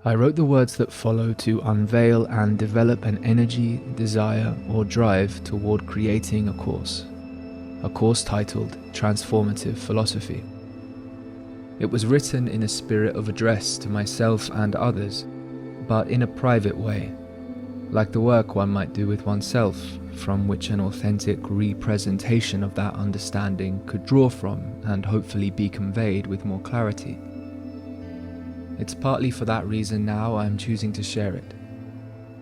I wrote the words that follow to unveil and develop an energy, desire, or drive toward creating a course titled Transformative Philosophy. It was written in a spirit of address to myself and others, but in a private way, like the work one might do with oneself, from which an authentic representation of that understanding could draw from and hopefully be conveyed with more clarity. It's partly for that reason now I am choosing to share it,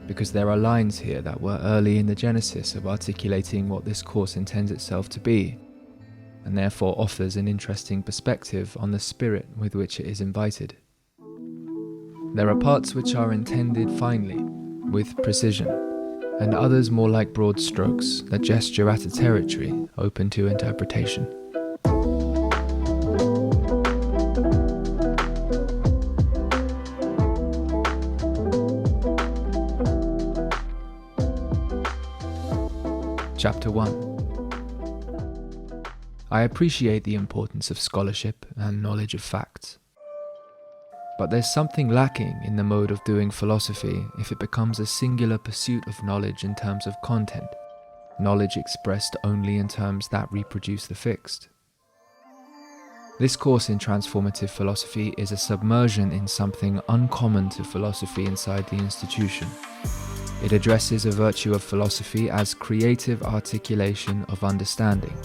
because there are lines here that were early in the genesis of articulating what this course intends itself to be, and therefore offers an interesting perspective on the spirit with which it is invited. There are parts which are intended finely, with precision, and others more like broad strokes that gesture at a territory open to interpretation. Chapter 1. I appreciate the importance of scholarship and knowledge of facts. But there's something lacking in the mode of doing philosophy if it becomes a singular pursuit of knowledge in terms of content, knowledge expressed only in terms that reproduce the fixed. This course in transformative philosophy is a submersion in something uncommon to philosophy inside the institution. It addresses a virtue of philosophy as creative articulation of understanding,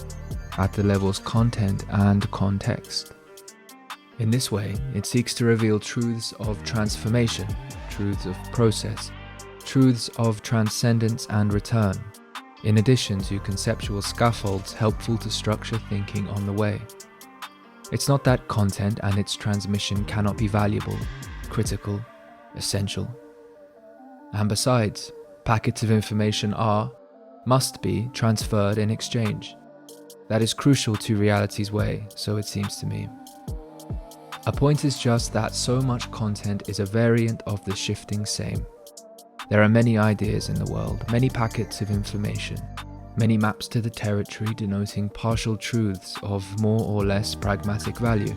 at the levels content and context. In this way, it seeks to reveal truths of transformation, truths of process, truths of transcendence and return, in addition to conceptual scaffolds helpful to structure thinking on the way. It's not that content and its transmission cannot be valuable, critical, essential. And besides, packets of information must be transferred in exchange. That is crucial to reality's way, so it seems to me. A point is just that so much content is a variant of the shifting same. There are many ideas in the world, many packets of information, many maps to the territory denoting partial truths of more or less pragmatic value,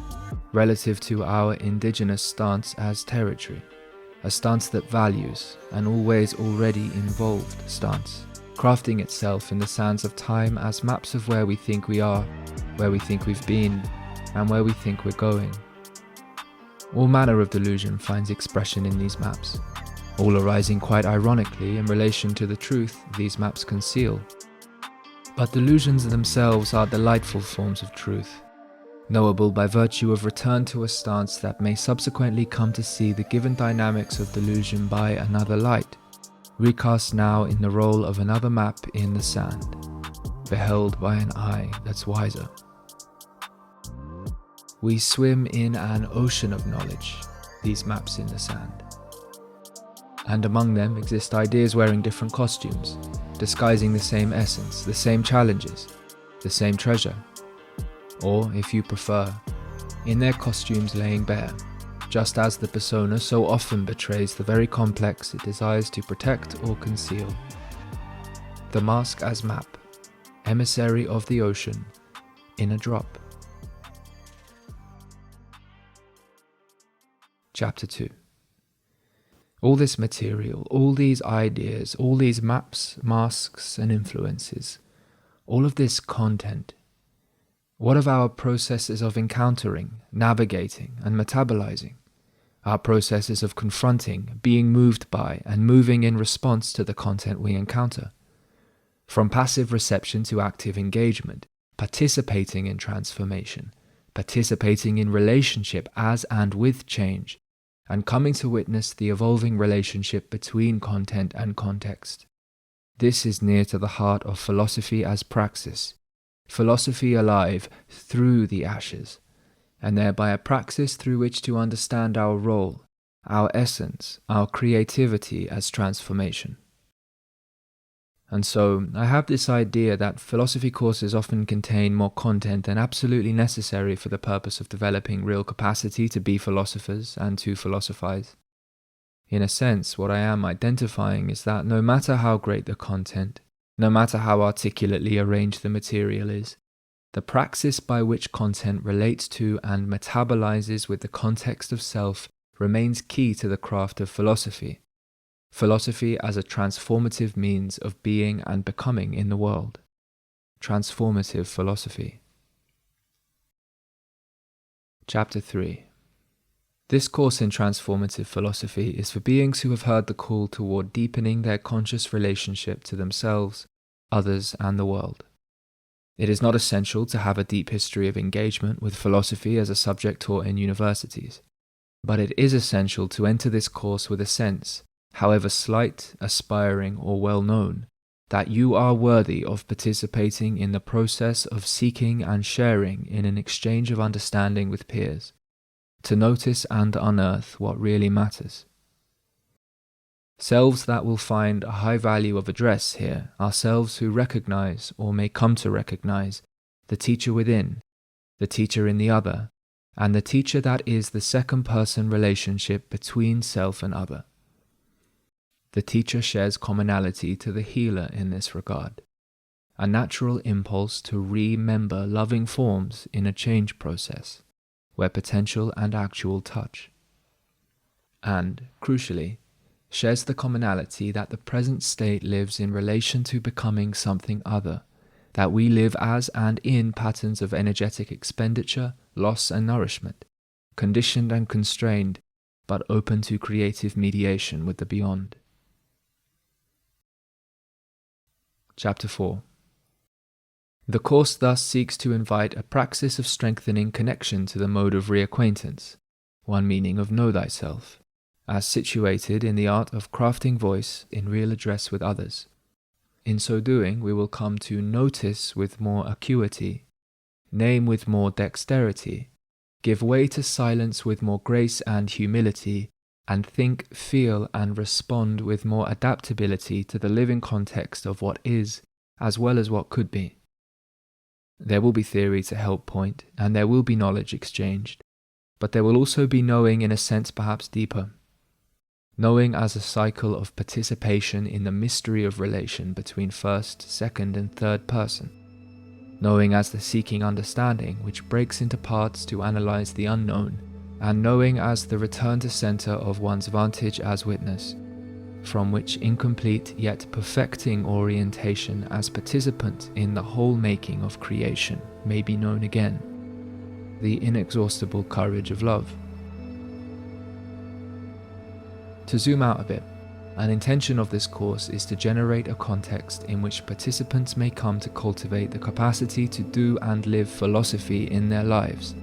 relative to our indigenous stance as territory. A stance that values an always already involved stance, crafting itself in the sands of time as maps of where we think we are, where we think we've been, and where we think we're going. All manner of delusion finds expression in these maps, all arising quite ironically in relation to the truth these maps conceal. But delusions themselves are delightful forms of truth, knowable by virtue of return to a stance that may subsequently come to see the given dynamics of delusion by another light, recast now in the role of another map in the sand, beheld by an eye that's wiser. We swim in an ocean of knowledge, these maps in the sand. And among them exist ideas wearing different costumes, disguising the same essence, the same challenges, the same treasure. Or, if you prefer, in their costumes laying bare, just as the persona so often betrays the very complex it desires to protect or conceal. The mask as map, emissary of the ocean, in a drop. Chapter 2. All this material, all these ideas, all these maps, masks and influences, all of this content. What of our processes of encountering, navigating, and metabolizing? Our processes of confronting, being moved by, and moving in response to the content we encounter. From passive reception to active engagement, participating in transformation, participating in relationship as and with change, and coming to witness the evolving relationship between content and context. This is near to the heart of philosophy as praxis. Philosophy alive through the ashes, and thereby a praxis through which to understand our role, our essence, our creativity as transformation. And so, I have this idea that philosophy courses often contain more content than absolutely necessary for the purpose of developing real capacity to be philosophers and to philosophize. In a sense, what I am identifying is that no matter how great the content, no matter how articulately arranged the material is, the praxis by which content relates to and metabolizes with the context of self remains key to the craft of philosophy. Philosophy as a transformative means of being and becoming in the world. Transformative philosophy. Chapter 3. This course in transformative philosophy is for beings who have heard the call toward deepening their conscious relationship to themselves, others, and the world. It is not essential to have a deep history of engagement with philosophy as a subject taught in universities, but it is essential to enter this course with a sense, however slight, aspiring, or well-known, that you are worthy of participating in the process of seeking and sharing in an exchange of understanding with peers, to notice and unearth what really matters. Selves that will find a high value of address here are selves who recognize, or may come to recognize, the teacher within, the teacher in the other, and the teacher that is the second-person relationship between self and other. The teacher shares commonality to the healer in this regard, a natural impulse to remember loving forms in a change process, where potential and actual touch. And, crucially, shares the commonality that the present state lives in relation to becoming something other, that we live as and in patterns of energetic expenditure, loss and nourishment, conditioned and constrained, but open to creative mediation with the beyond. Chapter 4. The course thus seeks to invite a praxis of strengthening connection to the mode of reacquaintance, one meaning of know thyself, as situated in the art of crafting voice in real address with others. In so doing, we will come to notice with more acuity, name with more dexterity, give way to silence with more grace and humility, and think, feel, and respond with more adaptability to the living context of what is, as well as what could be. There will be theory to help point, and there will be knowledge exchanged, but there will also be knowing in a sense perhaps deeper. Knowing as a cycle of participation in the mystery of relation between first, second, and third person. Knowing as the seeking understanding which breaks into parts to analyze the unknown, and knowing as the return to center of one's vantage as witness, from which incomplete yet perfecting orientation as participant in the whole making of creation may be known again, the inexhaustible courage of love. To zoom out a bit, an intention of this course is to generate a context in which participants may come to cultivate the capacity to do and live philosophy in their lives,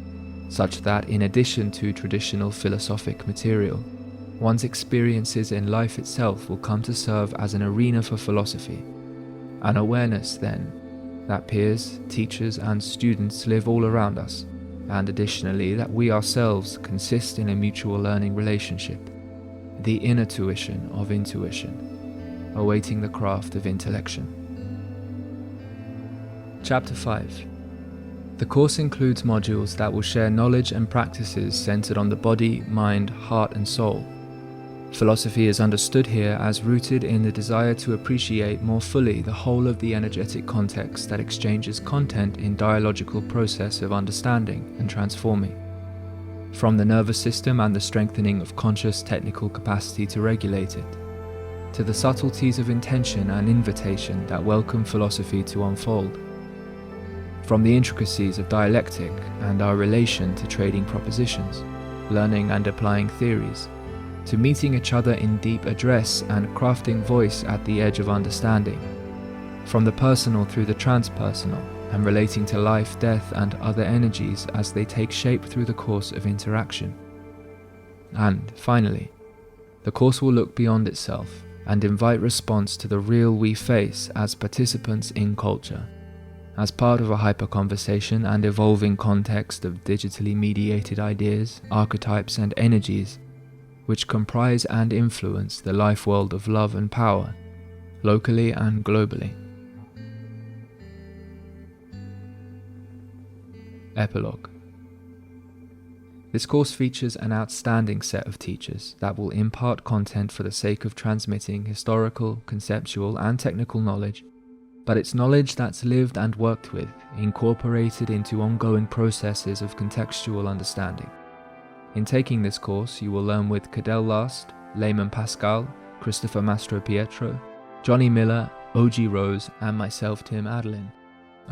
such that in addition to traditional philosophic material, one's experiences in life itself will come to serve as an arena for philosophy. An awareness, then, that peers, teachers, and students live all around us, and additionally that we ourselves consist in a mutual learning relationship, the inner tuition of intuition, awaiting the craft of intellection. Chapter 5. The course includes modules that will share knowledge and practices centered on the body, mind, heart, and soul. Philosophy is understood here as rooted in the desire to appreciate more fully the whole of the energetic context that exchanges content in dialogical process of understanding and transforming. From the nervous system and the strengthening of conscious technical capacity to regulate it, to the subtleties of intention and invitation that welcome philosophy to unfold. From the intricacies of dialectic and our relation to trading propositions, learning and applying theories, to meeting each other in deep address and crafting voice at the edge of understanding, from the personal through the transpersonal, and relating to life, death, and other energies as they take shape through the course of interaction. And, finally, the course will look beyond itself and invite response to the real we face as participants in culture, as part of a hyper-conversation and evolving context of digitally mediated ideas, archetypes, and energies which comprise and influence the life world of love and power, locally and globally. Epilogue. This course features an outstanding set of teachers that will impart content for the sake of transmitting historical, conceptual, and technical knowledge, but it's knowledge that's lived and worked with, incorporated into ongoing processes of contextual understanding. In taking this course, you will learn with Cadell Last, Layman Pascal, Christopher Mastropietro, Jonny Miller, OG Rose, and myself, Tim Adalin,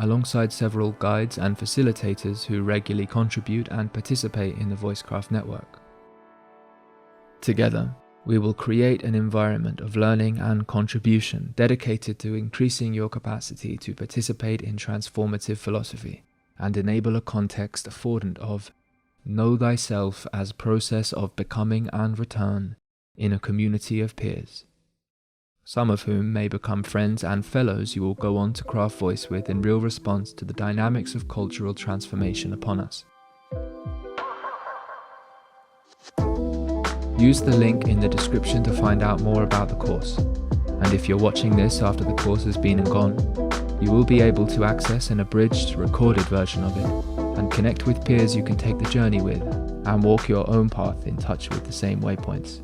alongside several guides and facilitators who regularly contribute and participate in the Voicecraft network. Together, we will create an environment of learning and contribution dedicated to increasing your capacity to participate in transformative philosophy and enable a context affordant of know thyself as process of becoming and return in a community of peers, some of whom may become friends and fellows you will go on to craft voice with in real response to the dynamics of cultural transformation upon us. Use the link in the description to find out more about the course, and if you're watching this after the course has been and gone, you will be able to access an abridged, recorded version of it, and connect with peers you can take the journey with, and walk your own path in touch with the same waypoints.